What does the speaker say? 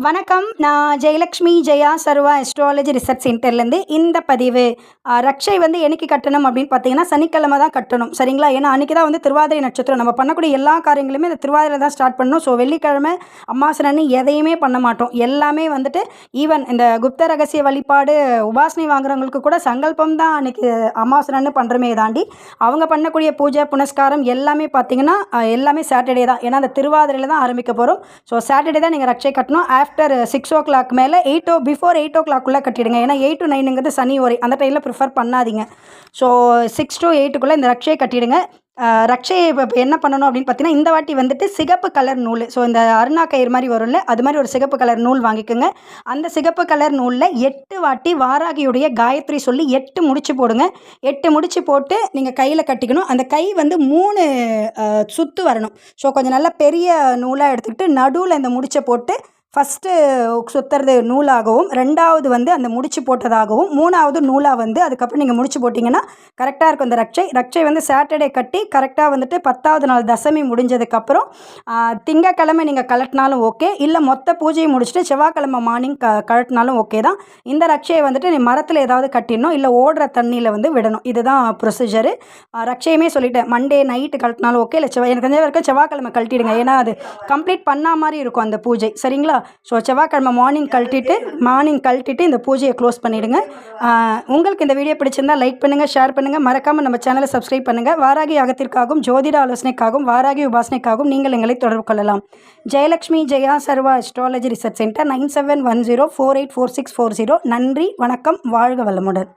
வணக்கம். நான் ஜெயலக்ஷ்மி ஜெயா சர்வா astrology research சென்டர்லேருந்து இந்த பதிவு. ரக்ஷை என்னைக்கு கட்டணும் அப்படின்னு பார்த்தீங்கன்னா, சனிக்கிழமை தான் கட்டணும். சரிங்களா? ஏன்னா அன்றைக்கி தான் திருவாதிரை நட்சத்திரம். நம்ம பண்ணக்கூடிய எல்லா காரியங்களுமே இந்த திருவாதிரை தான் ஸ்டார்ட் பண்ணணும். ஸோ வெள்ளிக்கிழமை அமாவாசைன்னு எதையுமே பண்ண மாட்டோம். எல்லாமே ஈவன் இந்த குப்த ரகசிய வழிபாடு உபாசனை வாங்குறவங்களுக்கு கூட சங்கல்பம் தான் அன்றைக்கி அமாவாசைன்னு பண்ணுறமே தாண்டி அவங்க பண்ணக்கூடிய பூஜை புனஸ்காரம் எல்லாமே பார்த்திங்கன்னா எல்லாமே சாட்டர்டே தான். ஏன்னா அந்த திருவாதிரையில் தான் ஆரம்பிக்க போகிறோம். ஸோ சாட்டர்டே தான் நீங்கள் ரக்ஷை கட்டணும். ஆஃப்டர் 6 o'clock மேலே பிஃபோர் 8 o'clock கட்டிடுங்க. ஏன்னா 8 to 9ங்கிறது சனி ஓரை, அந்த டைமில் ப்ரிஃபர் பண்ணாதீங்க. ஸோ 6 to 8க்குள்ளே இந்த ரக்ஷையை கட்டிடுங்க. ரக்ஷையை இப்போ என்ன பண்ணணும் அப்படின்னு பார்த்தீங்கன்னா, இந்த வாட்டி சிகப்பு கலர் நூல், ஸோ இந்த அருணா கயிறு மாதிரி வரும்ல, அது மாதிரி ஒரு சிகப்பு கலர் நூல் வாங்கிக்கோங்க. அந்த சிகப்பு கலர் நூலில் 8 வாட்டி வாராகியுடைய காயத்ரி சொல்லி 8 முடிச்சு போடுங்க. 8 முடிச்சு போட்டு நீங்கள் கையில் கட்டிக்கணும். அந்த கை 3 சுற்று வரணும். ஸோ கொஞ்சம் நல்ல பெரிய நூலாக எடுத்துக்கிட்டு நடுவில் இந்த முடிச்சை போட்டு ஃபஸ்ட்டு சுற்றுறது நூலாகவும், ரெண்டாவது அந்த முடிச்சு போட்டதாகவும், மூணாவது நூலாக அதுக்கப்புறம் நீங்கள் முடிச்சு போட்டிங்கன்னா கரெக்டாக இருக்கும். இந்த ரக்ஷை சாட்டர்டே கட்டி கரெக்டாக 10வது நாள் தசமி முடிஞ்சதுக்கப்புறம் திங்கக்கிழமை நீங்கள் கலட்டினாலும் ஓகே, இல்லை மொத்த பூஜையை முடிச்சுட்டு செவ்வாய்க்கிழமை மார்னிங் கலட்டினாலும் ஓகே தான். இந்த ரக்ஷையை நீ மரத்தில் ஏதாவது கட்டிடணும், இல்லை ஓடுற தண்ணியில் விடணும். இதுதான் ப்ரொசீஜரு. ரக்ஷையுமே சொல்லிட்டேன், மண்டே நைட்டு கலட்டினாலும் ஓகே, இல்லை எனக்கு தெரிஞ்ச வரைக்கும் செவ்வாய்க்கிழமை கழட்டிடுங்க. ஏன்னா அது கம்ப்ளீட் பண்ண மாதிரி இருக்கும் அந்த பூஜை. சரிங்களா? ஸோ செவ்வாய்க்கிழமை மார்னிங் கழட்டிட்டு இந்த பூஜையை க்ளோஸ் பண்ணிவிடுங்க. உங்களுக்கு இந்த வீடியோ பிடிச்சிருந்தால் லைக் பண்ணுங்கள், ஷேர் பண்ணுங்கள், மறக்காமல் நம்ம சேனலை சப்ஸ்கிரைப் பண்ணுங்கள். வாராகி யாகத்திற்காகவும் ஜோதிட ஆலோசனைக்காகவும் வாராகி உபாசனைக்காகவும் நீங்கள் எங்களை தொடர்பு கொள்ளலாம். ஜெயலக்ஷ்மி ஜெயா சர்வா அஸ்ட்ராலஜி ரிசர்ச் சென்டர் 9710484640. நன்றி, வணக்கம், வாழ்க வளமுடன்.